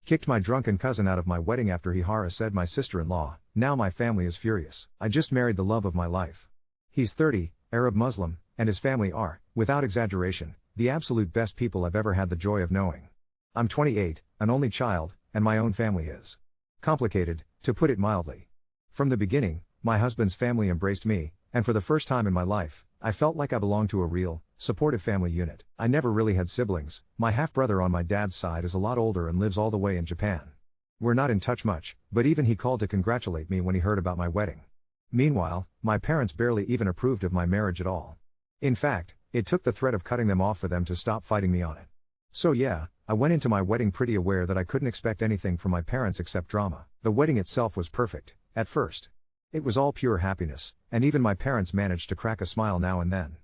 Kicked my drunken cousin out of my wedding after he Hara-sed my sister-in-law. Now my family is furious. I just married the love of my life. He's 30, Arab Muslim, and his family are, without exaggeration, the absolute best people I've ever had the joy of knowing. I'm 28, an only child, and my own family is complicated, to put it mildly. From the beginning, my husband's family embraced me, and for the first time in my life, I felt like I belonged to a real, supportive family unit. I never really had siblings. My half-brother on my dad's side is a lot older and lives all the way in Japan. We're not in touch much, but even he called to congratulate me when he heard about my wedding. Meanwhile, my parents barely even approved of my marriage at all. In fact, it took the threat of cutting them off for them to stop fighting me on it. So yeah, I went into my wedding pretty aware that I couldn't expect anything from my parents except drama. The wedding itself was perfect, at first. It was all pure happiness, and even my parents managed to crack a smile now and then.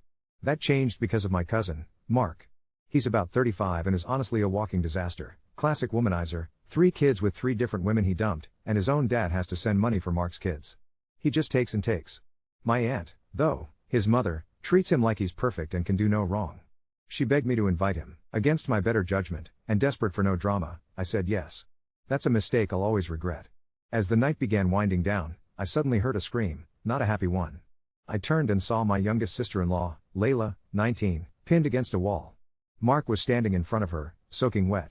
That changed because of my cousin, Mark. He's about 35 and is honestly a walking disaster. Classic womanizer, 3 kids with 3 different women he dumped, and his own dad has to send money for Mark's kids. He just takes and takes. My aunt, though, his mother, treats him like he's perfect and can do no wrong. She begged me to invite him. Against my better judgment, and desperate for no drama, I said yes. That's a mistake I'll always regret. As the night began winding down, I suddenly heard a scream, not a happy one. I turned and saw my youngest sister-in-law, Layla, 19, pinned against a wall. Mark was standing in front of her, soaking wet.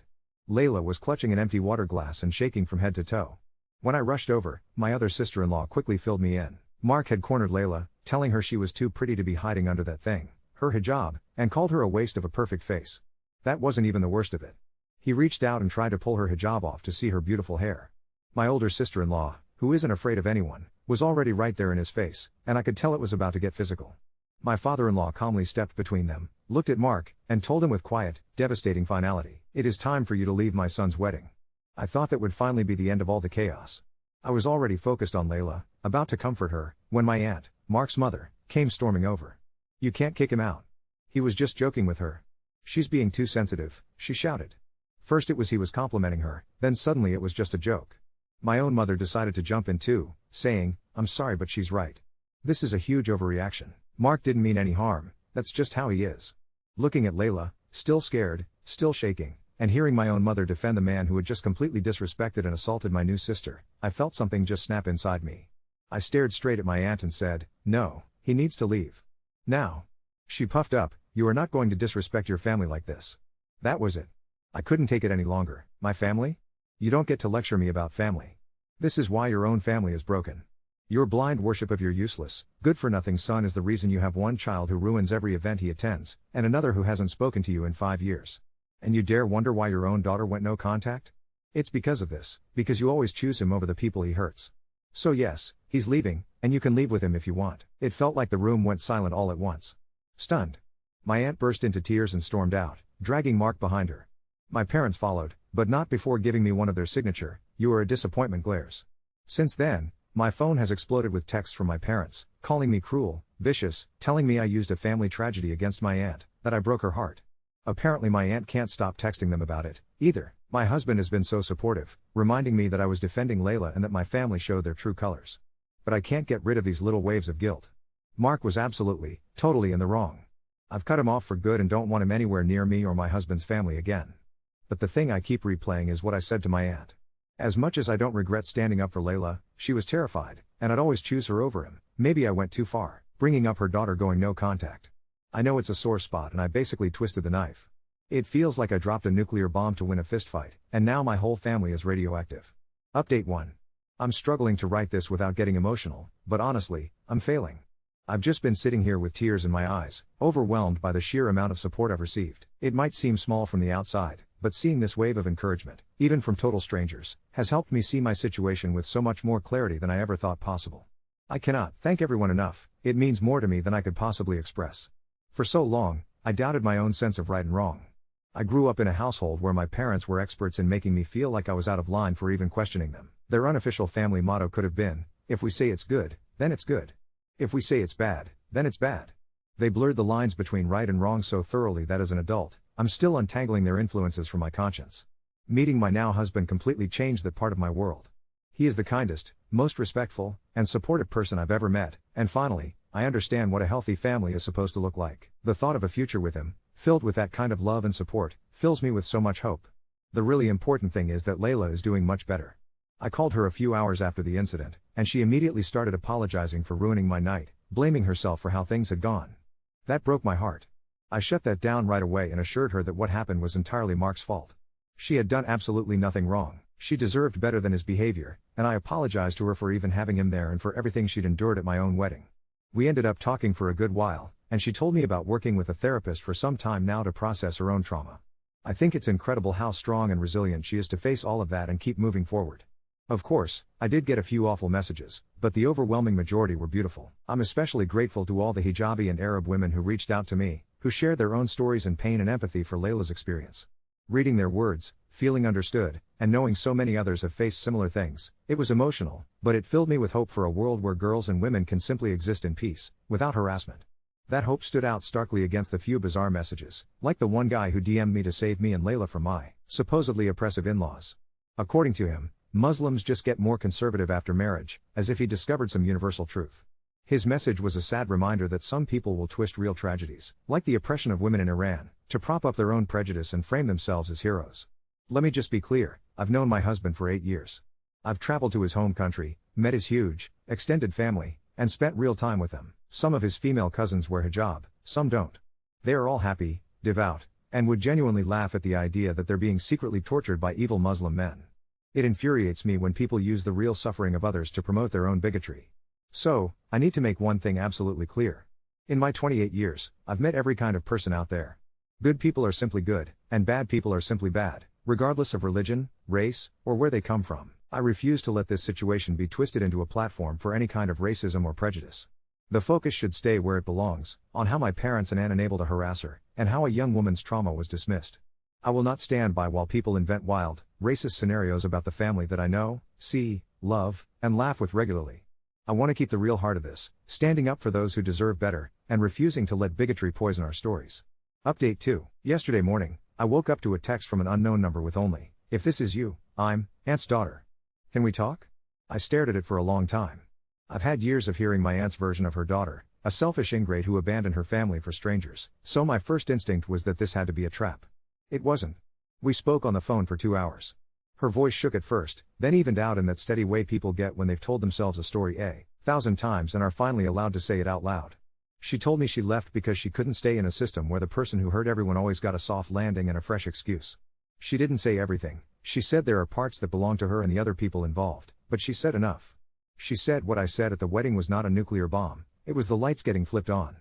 Layla was clutching an empty water glass and shaking from head to toe. When I rushed over, my other sister-in-law quickly filled me in. Mark had cornered Layla, telling her she was too pretty to be hiding under that thing, her hijab, and called her a waste of a perfect face. That wasn't even the worst of it. He reached out and tried to pull her hijab off to see her beautiful hair. My older sister-in-law, who isn't afraid of anyone, was already right there in his face, and I could tell it was about to get physical. My father-in-law calmly stepped between them, looked at Mark, and told him with quiet, devastating finality, "It is time for you to leave my son's wedding." I thought that would finally be the end of all the chaos. I was already focused on Layla, about to comfort her, when my aunt, Mark's mother, came storming over. "You can't kick him out. He was just joking with her. She's being too sensitive," she shouted. First it was he was complimenting her, then suddenly it was just a joke. My own mother decided to jump in too, saying, "I'm sorry but she's right. This is a huge overreaction. Mark didn't mean any harm, that's just how he is." Looking at Layla, still scared, still shaking, and hearing my own mother defend the man who had just completely disrespected and assaulted my new sister, I felt something just snap inside me. I stared straight at my aunt and said, "No, he needs to leave. Now." She puffed up, "You are not going to disrespect your family like this." That was it. I couldn't take it any longer. My family? You don't get to lecture me about family. This is why your own family is broken. Your blind worship of your useless, good-for-nothing son is the reason you have one child who ruins every event he attends, and another who hasn't spoken to you in 5 years. And you dare wonder why your own daughter went no contact? It's because of this, because you always choose him over the people he hurts. So yes, he's leaving, and you can leave with him if you want. It felt like the room went silent all at once. Stunned. My aunt burst into tears and stormed out, dragging Mark behind her. My parents followed, but not before giving me one of their signature, "You are a disappointment" glares. Since then, my phone has exploded with texts from my parents, calling me cruel, vicious, telling me I used a family tragedy against my aunt, that I broke her heart. Apparently my aunt can't stop texting them about it, either. My husband has been so supportive, reminding me that I was defending Layla and that my family showed their true colors. But I can't get rid of these little waves of guilt. Mark was absolutely, totally in the wrong. I've cut him off for good and don't want him anywhere near me or my husband's family again. But the thing I keep replaying is what I said to my aunt. As much as I don't regret standing up for Layla, she was terrified, and I'd always choose her over him. Maybe I went too far, bringing up her daughter going no contact. I know it's a sore spot and I basically twisted the knife. It feels like I dropped a nuclear bomb to win a fistfight, and now my whole family is radioactive. Update 1. I'm struggling to write this without getting emotional, but honestly, I'm failing. I've just been sitting here with tears in my eyes, overwhelmed by the sheer amount of support I've received. It might seem small from the outside, but seeing this wave of encouragement, even from total strangers, has helped me see my situation with so much more clarity than I ever thought possible. I cannot thank everyone enough. It means more to me than I could possibly express. For so long, I doubted my own sense of right and wrong. I grew up in a household where my parents were experts in making me feel like I was out of line for even questioning them. Their unofficial family motto could have been, "If we say it's good, then it's good. If we say it's bad, then it's bad." They blurred the lines between right and wrong so thoroughly that as an adult, I'm still untangling their influences from my conscience. Meeting my now husband completely changed that part of my world. He is the kindest, most respectful, and supportive person I've ever met, and finally, I understand what a healthy family is supposed to look like. The thought of a future with him, filled with that kind of love and support, fills me with so much hope. The really important thing is that Layla is doing much better. I called her a few hours after the incident, and she immediately started apologizing for ruining my night, blaming herself for how things had gone. That broke my heart. I shut that down right away and assured her that what happened was entirely Mark's fault. She had done absolutely nothing wrong, she deserved better than his behavior, and I apologized to her for even having him there and for everything she'd endured at my own wedding. We ended up talking for a good while, and she told me about working with a therapist for some time now to process her own trauma. I think it's incredible how strong and resilient she is to face all of that and keep moving forward. Of course, I did get a few awful messages, but the overwhelming majority were beautiful. I'm especially grateful to all the hijabi and Arab women who reached out to me, who shared their own stories and pain and empathy for Layla's experience. Reading their words, feeling understood, and knowing so many others have faced similar things, it was emotional, but it filled me with hope for a world where girls and women can simply exist in peace, without harassment. That hope stood out starkly against the few bizarre messages, like the one guy who DM'd me to save me and Layla from my supposedly oppressive in-laws. According to him, Muslims just get more conservative after marriage, as if he discovered some universal truth. His message was a sad reminder that some people will twist real tragedies, like the oppression of women in Iran, to prop up their own prejudice and frame themselves as heroes. Let me just be clear, I've known my husband for 8 years. I've traveled to his home country, met his huge, extended family, and spent real time with them. Some of his female cousins wear hijab, some don't. They are all happy, devout, and would genuinely laugh at the idea that they're being secretly tortured by evil Muslim men. It infuriates me when people use the real suffering of others to promote their own bigotry. So, I need to make one thing absolutely clear. In my 28 years, I've met every kind of person out there. Good people are simply good, and bad people are simply bad, regardless of religion, race, or where they come from. I refuse to let this situation be twisted into a platform for any kind of racism or prejudice. The focus should stay where it belongs, on how my parents and aunt enabled a harasser, and how a young woman's trauma was dismissed. I will not stand by while people invent wild, racist scenarios about the family that I know, see, love, and laugh with regularly. I want to keep the real heart of this, standing up for those who deserve better, and refusing to let bigotry poison our stories. Update 2. Yesterday morning, I woke up to a text from an unknown number with only, "If this is you, I'm Aunt's daughter. Can we talk?" I stared at it for a long time. I've had years of hearing my aunt's version of her daughter, a selfish ingrate who abandoned her family for strangers, so my first instinct was that this had to be a trap. It wasn't. We spoke on the phone for 2 hours. Her voice shook at first, then evened out in that steady way people get when they've told themselves a story 1,000 times and are finally allowed to say it out loud. She told me she left because she couldn't stay in a system where the person who hurt everyone always got a soft landing and a fresh excuse. She didn't say everything. She said there are parts that belong to her and the other people involved, but she said enough. She said what I said at the wedding was not a nuclear bomb, it was the lights getting flipped on.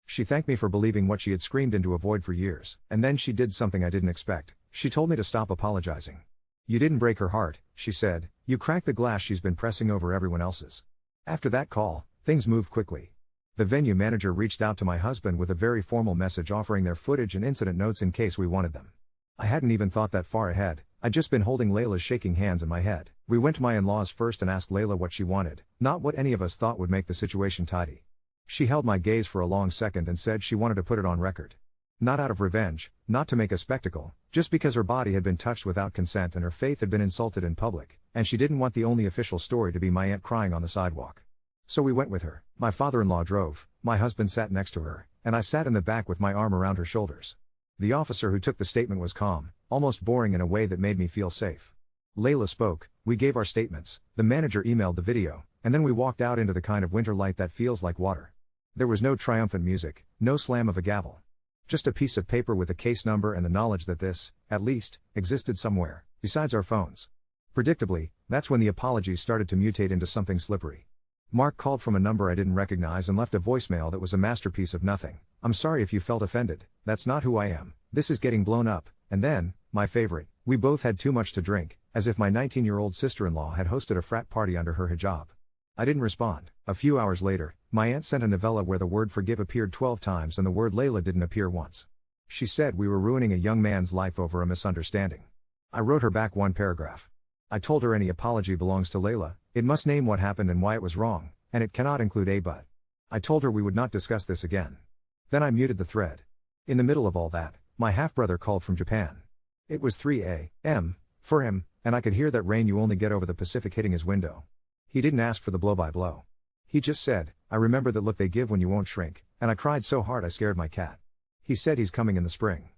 She thanked me for believing what she had screamed into a void for years, and then she did something I didn't expect. She told me to stop apologizing. "You didn't break her heart," she said, "you cracked the glass she's been pressing over everyone else's." After that call, things moved quickly. The venue manager reached out to my husband with a very formal message offering their footage and incident notes in case we wanted them. I hadn't even thought that far ahead, I'd just been holding Layla's shaking hands in my head. We went to my in-laws first and asked Layla what she wanted, not what any of us thought would make the situation tidy. She held my gaze for a long second and said she wanted to put it on record. Not out of revenge, not to make a spectacle, just because her body had been touched without consent and her faith had been insulted in public, and she didn't want the only official story to be my aunt crying on the sidewalk. So we went with her. My father-in-law drove, my husband sat next to her, and I sat in the back with my arm around her shoulders. The officer who took the statement was calm, almost boring in a way that made me feel safe. Layla spoke, we gave our statements, the manager emailed the video, and then we walked out into the kind of winter light that feels like water. There was no triumphant music, no slam of a gavel. Just a piece of paper with a case number and the knowledge that this, at least, existed somewhere, besides our phones. Predictably, that's when the apologies started to mutate into something slippery. Mark called from a number I didn't recognize and left a voicemail that was a masterpiece of nothing. "I'm sorry if you felt offended, that's not who I am, this is getting blown up," and then, my favorite, "We both had too much to drink," as if my 19-year-old sister-in-law had hosted a frat party under her hijab. I didn't respond. A few hours later, my aunt sent a novella where the word forgive appeared 12 times and the word Layla didn't appear once. She said we were ruining a young man's life over a misunderstanding. I wrote her back one paragraph. I told her any apology belongs to Layla, it must name what happened and why it was wrong, and it cannot include a but. I told her we would not discuss this again. Then I muted the thread. In the middle of all that, my half-brother called from Japan. It was 3 a.m. for him, and I could hear that rain you only get over the Pacific hitting his window. He didn't ask for the blow-by-blow. He just said, "I remember that look they give when you won't shrink," and I cried so hard I scared my cat. He said he's coming in the spring.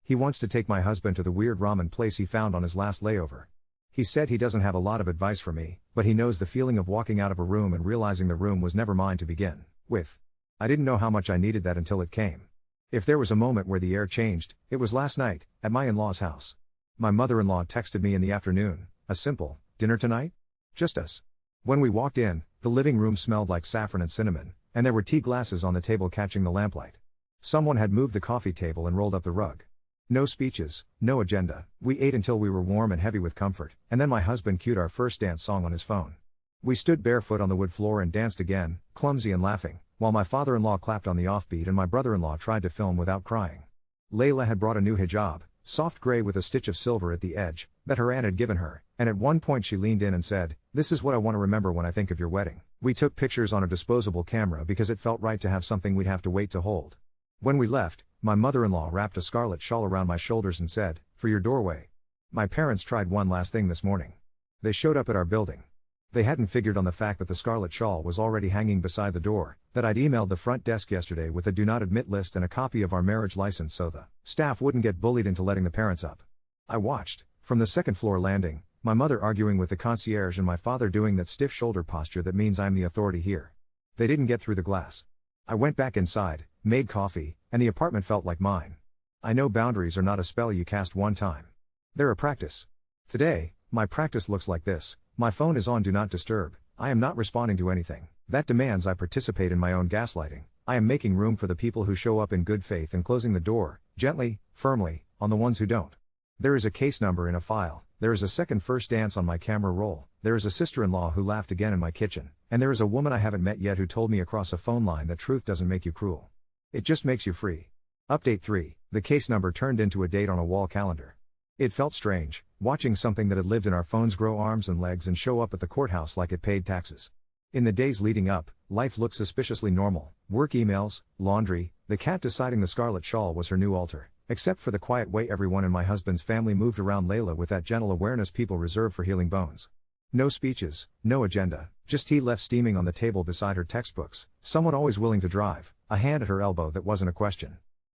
He wants to take my husband to the weird ramen place he found on his last layover. He said he doesn't have a lot of advice for me, but he knows the feeling of walking out of a room and realizing the room was never mine to begin with. I didn't know how much I needed that until it came. If there was a moment where the air changed, it was last night, at my in-laws' house. My mother-in-law texted me in the afternoon, a simple, "Dinner tonight? Just us." When we walked in, the living room smelled like saffron and cinnamon, and there were tea glasses on the table catching the lamplight. Someone had moved the coffee table and rolled up the rug. No speeches, no agenda. We ate until we were warm and heavy with comfort, and then my husband cued our first dance song on his phone. We stood barefoot on the wood floor and danced again, clumsy and laughing, while my father-in-law clapped on the offbeat and my brother-in-law tried to film without crying. Layla had brought a new hijab, soft gray with a stitch of silver at the edge, that her aunt had given her, and at one point she leaned in and said, "This is what I want to remember when I think of your wedding." We took pictures on a disposable camera because it felt right to have something we'd have to wait to hold. When we left, my mother-in-law wrapped a scarlet shawl around my shoulders and said, "For your doorway." My parents tried one last thing this morning. They showed up at our building. They hadn't figured on the fact that the scarlet shawl was already hanging beside the door, that I'd emailed the front desk yesterday with a do not admit list and a copy of our marriage license so the staff wouldn't get bullied into letting the parents up. I watched, from the second-floor landing, my mother arguing with the concierge and my father doing that stiff shoulder posture that means I'm the authority here. They didn't get through the glass. I went back inside, made coffee, and the apartment felt like mine. I know boundaries are not a spell you cast one time. They're a practice. Today, my practice looks like this: my phone is on Do Not Disturb, I am not responding to anything that demands I participate in my own gaslighting. I am making room for the people who show up in good faith and closing the door, gently, firmly, on the ones who don't. There is a case number in a file, there is a second first dance on my camera roll, there is a sister-in-law who laughed again in my kitchen, and there is a woman I haven't met yet who told me across a phone line that truth doesn't make you cruel. It just makes you free. Update 3, the case number turned into a date on a wall calendar. It felt strange, watching something that had lived in our phones grow arms and legs and show up at the courthouse like it paid taxes. In the days leading up, life looked suspiciously normal: work emails, laundry, the cat deciding the scarlet shawl was her new altar, except for the quiet way everyone in my husband's family moved around Layla with that gentle awareness people reserve for healing bones. No speeches, no agenda, just tea left steaming on the table beside her textbooks, someone always willing to drive, a hand at her elbow that wasn't a question.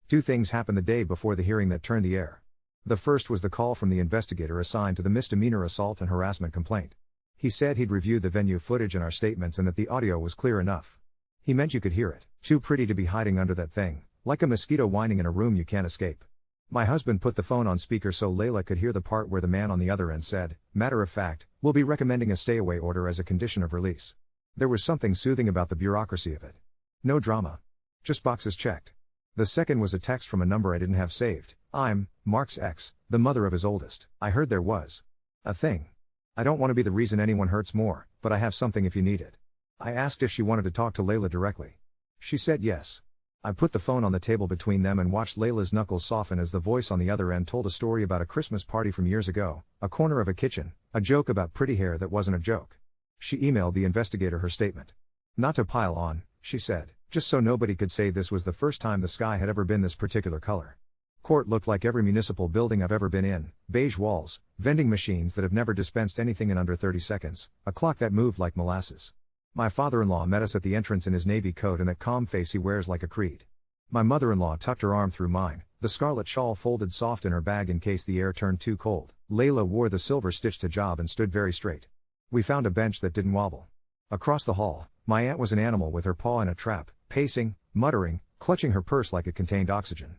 Two things happened the day before the hearing that turned the air. The first was the call from the investigator assigned to the misdemeanor assault and harassment complaint. He said he'd reviewed the venue footage and our statements and that the audio was clear enough. He meant you could hear it. Too pretty to be hiding under that thing, like a mosquito whining in a room you can't escape. My husband put the phone on speaker so Layla could hear the part where the man on the other end said, "Matter of fact, we'll be recommending a stay-away order as a condition of release." There was something soothing about the bureaucracy of it. No drama. Just boxes checked. The second was a text from a number I didn't have saved. "I'm Mark's ex, the mother of his oldest. I heard there was a thing. I don't want to be the reason anyone hurts more, but I have something if you need it." I asked if she wanted to talk to Layla directly. She said yes. I put the phone on the table between them and watched Layla's knuckles soften as the voice on the other end told a story about a Christmas party from years ago, a corner of a kitchen, a joke about pretty hair that wasn't a joke. She emailed the investigator her statement. "Not to pile on," she said, "just so nobody could say this was the first time the sky had ever been this particular color. Court looked like every municipal building I've ever been in: beige walls, vending machines that have never dispensed anything in under 30 seconds, a clock that moved like molasses. My father-in-law met us at the entrance in his navy coat and that calm face he wears like a creed. My mother-in-law tucked her arm through mine, the scarlet shawl folded soft in her bag in case the air turned too cold. Layla wore the silver-stitched hijab and stood very straight. We found a bench that didn't wobble. Across the hall, my aunt was an animal with her paw in a trap, pacing, muttering, clutching her purse like it contained oxygen.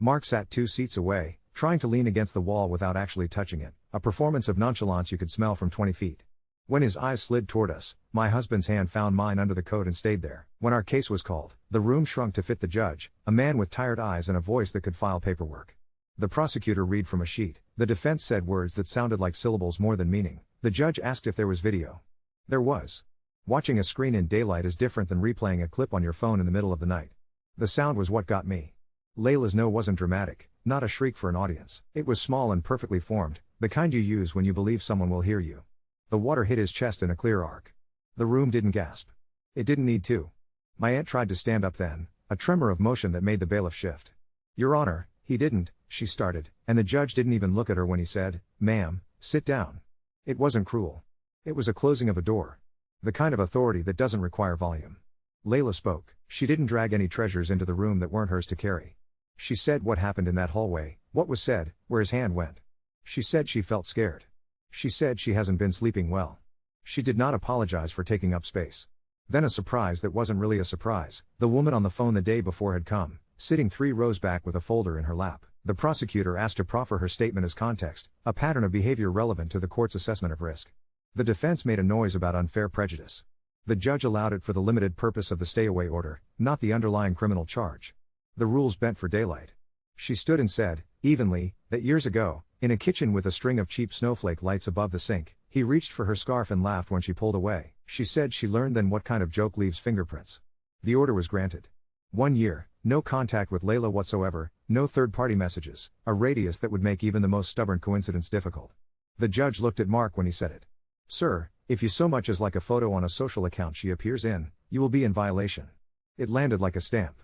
Mark sat 2 seats away, trying to lean against the wall without actually touching it, a performance of nonchalance you could smell from 20 feet. When his eyes slid toward us, my husband's hand found mine under the coat and stayed there. When our case was called, the room shrunk to fit the judge, a man with tired eyes and a voice that could file paperwork. The prosecutor read from a sheet, the defense said words that sounded like syllables more than meaning. The judge asked if there was video. There was. Watching a screen in daylight is different than replaying a clip on your phone in the middle of the night. The sound was what got me. Layla's no wasn't dramatic, not a shriek for an audience. It was small and perfectly formed, the kind you use when you believe someone will hear you. The water hit his chest in a clear arc. The room didn't gasp. It didn't need to. My aunt tried to stand up then, a tremor of motion that made the bailiff shift. "Your Honor, he didn't," she started, and the judge didn't even look at her when he said, "Ma'am, sit down." It wasn't cruel. It was a closing of a door. The kind of authority that doesn't require volume. Layla spoke. She didn't drag any treasures into the room that weren't hers to carry. She said what happened in that hallway, what was said, where his hand went. She said she felt scared. She said she hasn't been sleeping well. She did not apologize for taking up space. Then a surprise that wasn't really a surprise. The woman on the phone the day before had come, sitting 3 rows back with a folder in her lap. The prosecutor asked to proffer her statement as context, a pattern of behavior relevant to the court's assessment of risk. The defense made a noise about unfair prejudice. The judge allowed it for the limited purpose of the stay-away order, not the underlying criminal charge. The rules bent for daylight. She stood and said, evenly, that years ago, in a kitchen with a string of cheap snowflake lights above the sink, he reached for her scarf and laughed when she pulled away. She said she learned then what kind of joke leaves fingerprints. The order was granted. 1 year, no contact with Layla whatsoever, no third-party messages, a radius that would make even the most stubborn coincidence difficult. The judge looked at Mark when he said it. Sir, if you so much as like a photo on a social account she appears in, you will be in violation. It landed like a stamp.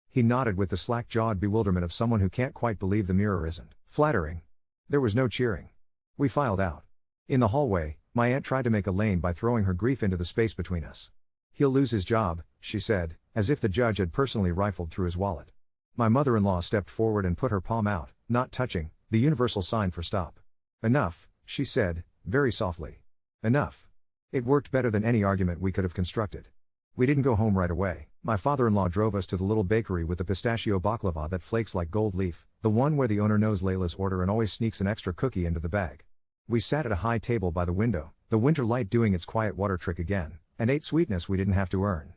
He nodded with the slack-jawed bewilderment of someone who can't quite believe the mirror isn't flattering. There was no cheering. We filed out. In the hallway, my aunt tried to make a lane by throwing her grief into the space between us. He'll lose his job, she said, as if the judge had personally rifled through his wallet. My mother-in-law stepped forward and put her palm out, not touching, the universal sign for stop. Enough, she said, very softly. Enough. It worked better than any argument we could have constructed. We didn't go home right away. My father-in-law drove us to the little bakery with the pistachio baklava that flakes like gold leaf, the one where the owner knows Layla's order and always sneaks an extra cookie into the bag. We sat at a high table by the window, the winter light doing its quiet water trick again, and ate sweetness we didn't have to earn.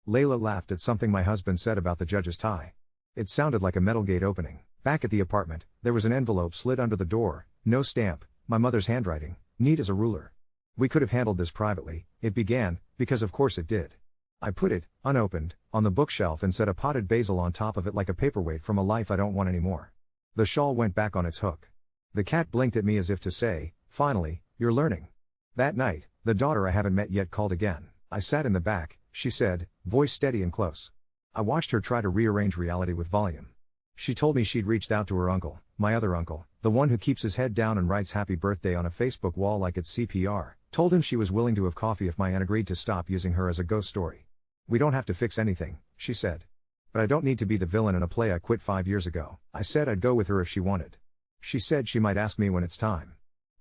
Layla laughed at something my husband said about the judge's tie. It sounded like a metal gate opening. Back at the apartment, there was an envelope slid under the door, no stamp, my mother's handwriting, neat as a ruler. We could have handled this privately, it began, because of course it did. I put it, unopened, on the bookshelf and set a potted basil on top of it like a paperweight from a life I don't want anymore. The shawl went back on its hook. The cat blinked at me as if to say, finally, you're learning. That night, the daughter I haven't met yet called again. I sat in the back, she said, voice steady and close. I watched her try to rearrange reality with volume. She told me she'd reached out to her uncle, my other uncle, the one who keeps his head down and writes happy birthday on a Facebook wall like it's CPR, told him she was willing to have coffee if my aunt agreed to stop using her as a ghost story. We don't have to fix anything, she said. But I don't need to be the villain in a play I quit 5 years ago. I said I'd go with her if she wanted. She said she might ask me when it's time.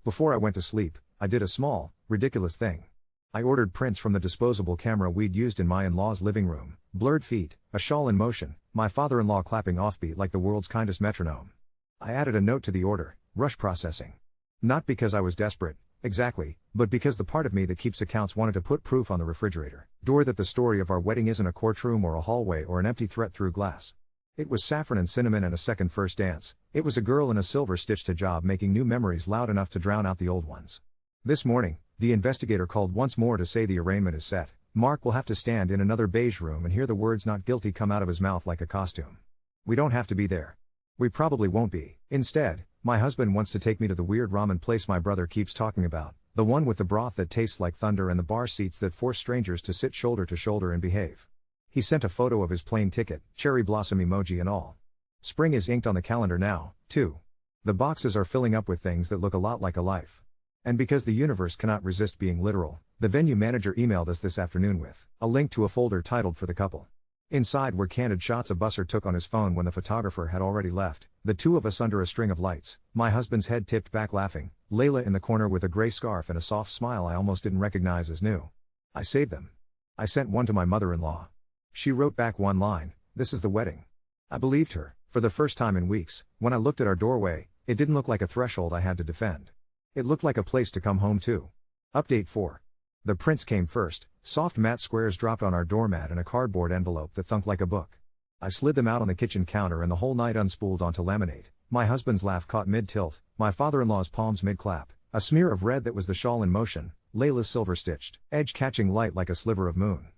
Before I went to sleep, I did a small, ridiculous thing. I ordered prints from the disposable camera we'd used in my in-law's living room, blurred feet, a shawl in motion, my father-in-law clapping offbeat like the world's kindest metronome. I added a note to the order, rush processing. Not because I was desperate, exactly, but because the part of me that keeps accounts wanted to put proof on the refrigerator door that the story of our wedding isn't a courtroom or a hallway or an empty threat through glass. It was saffron and cinnamon and a second first dance. It was a girl in a silver-stitched hijab making new memories loud enough to drown out the old ones. This morning, the investigator called once more to say the arraignment is set. Mark will have to stand in another beige room and hear the words not guilty come out of his mouth like a costume. We don't have to be there. We probably won't be. Instead, my husband wants to take me to the weird ramen place my brother keeps talking about, the one with the broth that tastes like thunder and the bar seats that force strangers to sit shoulder to shoulder and behave. He sent a photo of his plane ticket, cherry blossom emoji and all. Spring is inked on the calendar now, too. The boxes are filling up with things that look a lot like a life. And because the universe cannot resist being literal, the venue manager emailed us this afternoon with a link to a folder titled For the Couple. Inside were candid shots a busser took on his phone when the photographer had already left, the two of us under a string of lights, my husband's head tipped back laughing, Layla in the corner with a gray scarf and a soft smile I almost didn't recognize as new. I saved them. I sent one to my mother-in-law. She wrote back one line, "This is the wedding." I believed her, for the first time in weeks. When I looked at our doorway, it didn't look like a threshold I had to defend. It looked like a place to come home to. Update 4. The prints came first, soft matte squares dropped on our doormat and a cardboard envelope that thunked like a book. I slid them out on the kitchen counter and the whole night unspooled onto laminate. My husband's laugh caught mid-tilt, my father-in-law's palms mid-clap, a smear of red that was the shawl in motion, Layla's silver-stitched, edge catching light like a sliver of moon.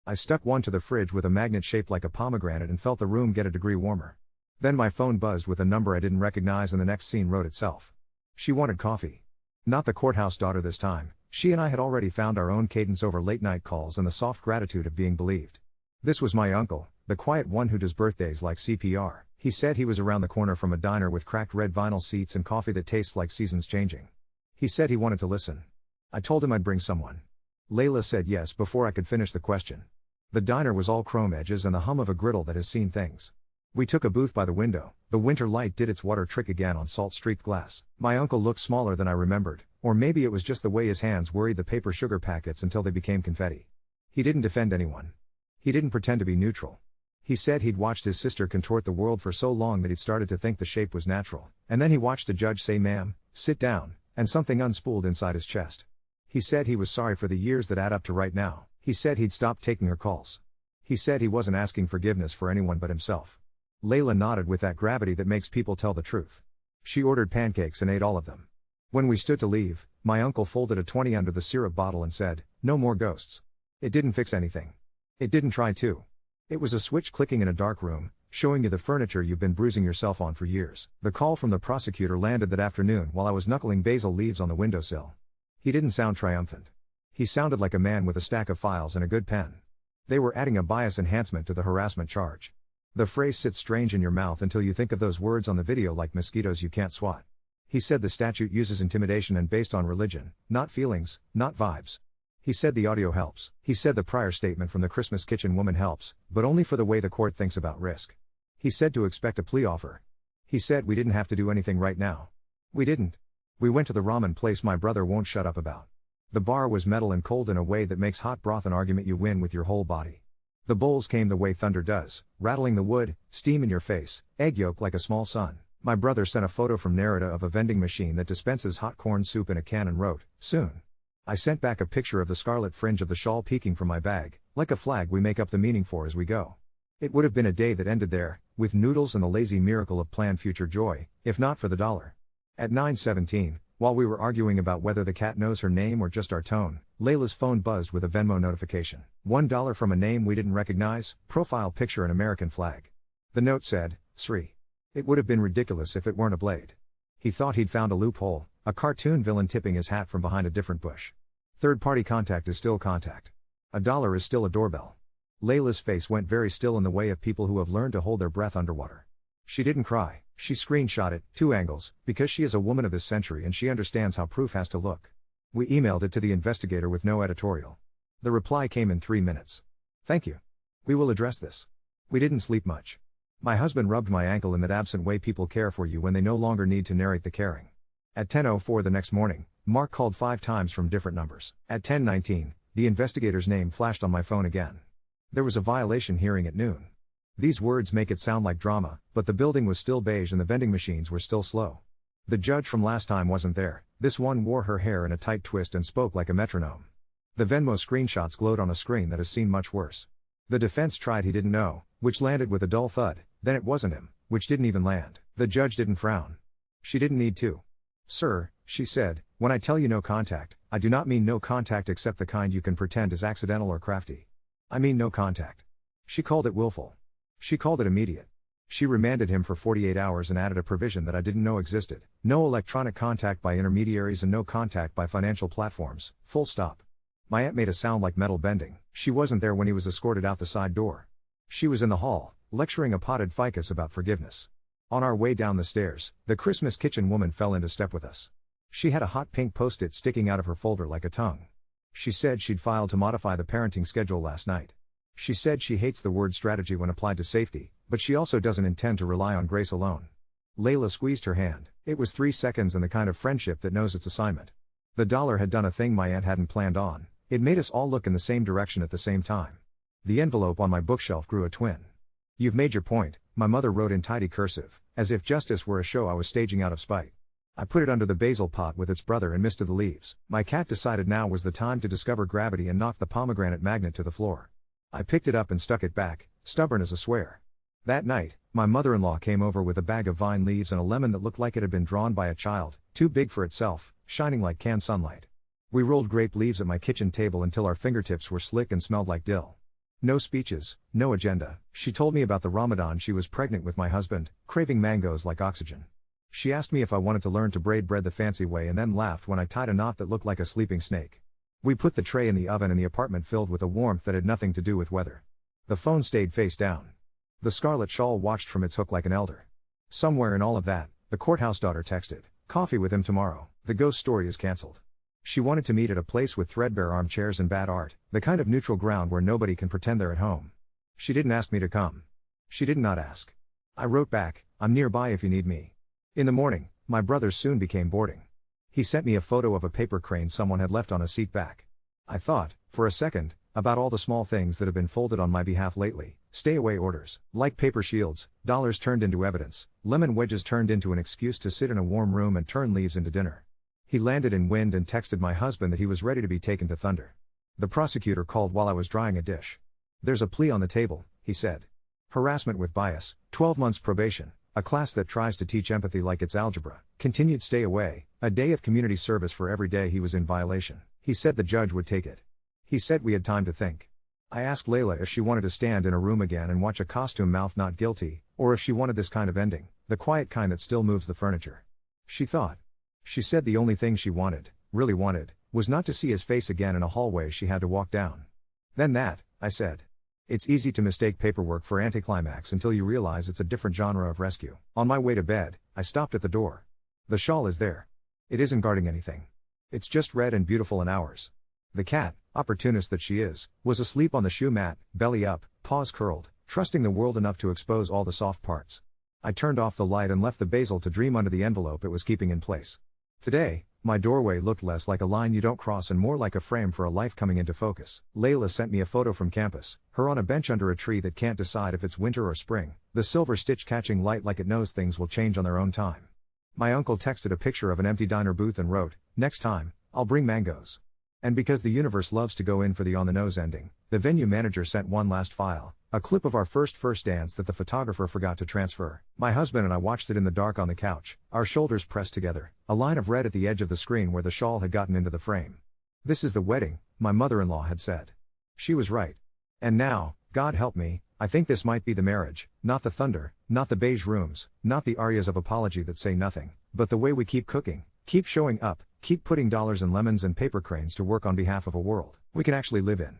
I stuck one to the fridge with a magnet shaped like a pomegranate and felt the room get a degree warmer. Then my phone buzzed with a number I didn't recognize and the next scene wrote itself. She wanted coffee. Not the courthouse daughter this time. She and I had already found our own cadence over late-night calls and the soft gratitude of being believed. This was my uncle, the quiet one who does birthdays like CPR. He said he was around the corner from a diner with cracked red vinyl seats and coffee that tastes like seasons changing. He said he wanted to listen. I told him I'd bring someone. Layla said yes before I could finish the question. The diner was all chrome edges and the hum of a griddle that has seen things. We took a booth by the window. The winter light did its water trick again on salt-streaked glass. My uncle looked smaller than I remembered, or maybe it was just the way his hands worried the paper sugar packets until they became confetti. He didn't defend anyone. He didn't pretend to be neutral. He said he'd watched his sister contort the world for so long that he'd started to think the shape was natural, and then he watched a judge say, "Ma'am, sit down," and something unspooled inside his chest. He said he was sorry for the years that add up to right now. He said he'd stopped taking her calls. He said he wasn't asking forgiveness for anyone but himself. Layla nodded with that gravity that makes people tell the truth. She ordered pancakes and ate all of them. When we stood to leave, my uncle folded a 20 under the syrup bottle and said, "No more ghosts." It didn't fix anything. It didn't try to. It was a switch clicking in a dark room, showing you the furniture you've been bruising yourself on for years. The call from the prosecutor landed that afternoon while I was knuckling basil leaves on the windowsill. He didn't sound triumphant. He sounded like a man with a stack of files and a good pen. They were adding a bias enhancement to the harassment charge. The phrase sits strange in your mouth until you think of those words on the video like mosquitoes you can't swat. He said the statute uses intimidation and based on religion, not feelings, not vibes. He said the audio helps. He said the prior statement from the Christmas kitchen woman helps, but only for the way the court thinks about risk. He said to expect a plea offer. He said we didn't have to do anything right now. We didn't. We went to the ramen place my brother won't shut up about. The bar was metal and cold in a way that makes hot broth an argument you win with your whole body. The bowls came the way thunder does, rattling the wood, steam in your face, egg yolk like a small sun. My brother sent a photo from Narita of a vending machine that dispenses hot corn soup in a can and wrote, "Soon." I sent back a picture of the scarlet fringe of the shawl peeking from my bag, like a flag we make up the meaning for as we go. It would have been a day that ended there, with noodles and the lazy miracle of planned future joy, if not for the dollar. At 9:17, while we were arguing about whether the cat knows her name or just our tone, Layla's phone buzzed with a Venmo notification. $1 from a name we didn't recognize, profile picture an American flag. The note said, "Sri." It would have been ridiculous if it weren't a blade. He thought he'd found a loophole, a cartoon villain tipping his hat from behind a different bush. Third-party contact is still contact. $1 is still a doorbell. Layla's face went very still in the way of people who have learned to hold their breath underwater. She didn't cry. She screenshot it, 2 angles, because she is a woman of this century and she understands how proof has to look. We emailed it to the investigator with no editorial. The reply came in 3 minutes. "Thank you. We will address this. We didn't sleep much. My husband rubbed my ankle in that absent way people care for you when they no longer need to narrate the caring." At 10:04 the next morning, Mark called 5 times from different numbers. At 10:19, the investigator's name flashed on my phone again. There was a violation hearing at noon. These words make it sound like drama, but the building was still beige and the vending machines were still slow. The judge from last time wasn't there. This one wore her hair in a tight twist and spoke like a metronome. The Venmo screenshots glowed on a screen that has seen much worse. The defense tried he didn't know, which landed with a dull thud, then it wasn't him, which didn't even land. The judge didn't frown. She didn't need to. "Sir," she said, "when I tell you no contact, I do not mean no contact except the kind you can pretend is accidental or crafty. I mean no contact." She called it willful. She called it immediate. She remanded him for 48 hours and added a provision that I didn't know existed. No electronic contact by intermediaries and no contact by financial platforms, full stop. My aunt made a sound like metal bending. She wasn't there when he was escorted out the side door. She was in the hall, lecturing a potted ficus about forgiveness. On our way down the stairs, the Christmas kitchen woman fell into step with us. She had a hot pink post-it sticking out of her folder like a tongue. She said she'd filed to modify the parenting schedule last night. She said she hates the word strategy when applied to safety, but she also doesn't intend to rely on grace alone. Layla squeezed her hand. It was 3 seconds and the kind of friendship that knows its assignment. The dollar had done a thing my aunt hadn't planned on. It made us all look in the same direction at the same time. The envelope on my bookshelf grew a twin. "You've made your point," my mother wrote in tidy cursive, as if justice were a show I was staging out of spite. I put it under the basil pot with its brother and misted the leaves. My cat decided now was the time to discover gravity and knocked the pomegranate magnet to the floor. I picked it up and stuck it back, stubborn as a swear. That night, my mother-in-law came over with a bag of vine leaves and a lemon that looked like it had been drawn by a child, too big for itself, shining like canned sunlight. We rolled grape leaves at my kitchen table until our fingertips were slick and smelled like dill. No speeches, no agenda. She told me about the Ramadan she was pregnant with my husband, craving mangoes like oxygen. She asked me if I wanted to learn to braid bread the fancy way and then laughed when I tied a knot that looked like a sleeping snake. We put the tray in the oven and the apartment filled with a warmth that had nothing to do with weather. The phone stayed face down. The scarlet shawl watched from its hook like an elder. Somewhere in all of that, the courthouse daughter texted, "Coffee with him tomorrow. The ghost story is cancelled." She wanted to meet at a place with threadbare armchairs and bad art, the kind of neutral ground where nobody can pretend they're at home. She didn't ask me to come. She did not ask. I wrote back, I'm nearby if you need me. In the morning, my brothers soon became boarding. He sent me a photo of a paper crane someone had left on a seat back. I thought, for a second, about all the small things that have been folded on my behalf lately. Stay away orders, like paper shields, dollars turned into evidence, lemon wedges turned into an excuse to sit in a warm room and turn leaves into dinner. He landed in wind and texted my husband that he was ready to be taken to Thunder. The prosecutor called while I was drying a dish. There's a plea on the table, he said. Harassment with bias, 12 months probation, a class that tries to teach empathy like it's algebra, continued stay away, a day of community service for every day he was in violation. He said the judge would take it. He said we had time to think. I asked Layla if she wanted to stand in a room again and watch a costume mouth not guilty, or if she wanted this kind of ending, the quiet kind that still moves the furniture. She thought. She said the only thing she wanted, really wanted, was not to see his face again in a hallway she had to walk down. Then that, I said. It's easy to mistake paperwork for anticlimax until you realize it's a different genre of rescue. On my way to bed, I stopped at the door. The shawl is there. It isn't guarding anything. It's just red and beautiful and ours. The cat, opportunist that she is, was asleep on the shoe mat, belly up, paws curled, trusting the world enough to expose all the soft parts. I turned off the light and left the basil to dream under the envelope it was keeping in place. Today, my doorway looked less like a line you don't cross and more like a frame for a life coming into focus. Layla sent me a photo from campus, her on a bench under a tree that can't decide if it's winter or spring, the silver stitch catching light like it knows things will change on their own time. My uncle texted a picture of an empty diner booth and wrote, "Next time, I'll bring mangoes." And because the universe loves to go in for the on-the-nose ending, the venue manager sent one last file, a clip of our first dance that the photographer forgot to transfer. My husband and I watched it in the dark on the couch, our shoulders pressed together, a line of red at the edge of the screen where the shawl had gotten into the frame. This is the wedding, my mother-in-law had said. She was right. And now, God help me, I think this might be the marriage, not the thunder, not the beige rooms, not the arias of apology that say nothing, but the way we keep cooking, keep showing up, keep putting dollars and lemons and paper cranes to work on behalf of a world we can actually live in.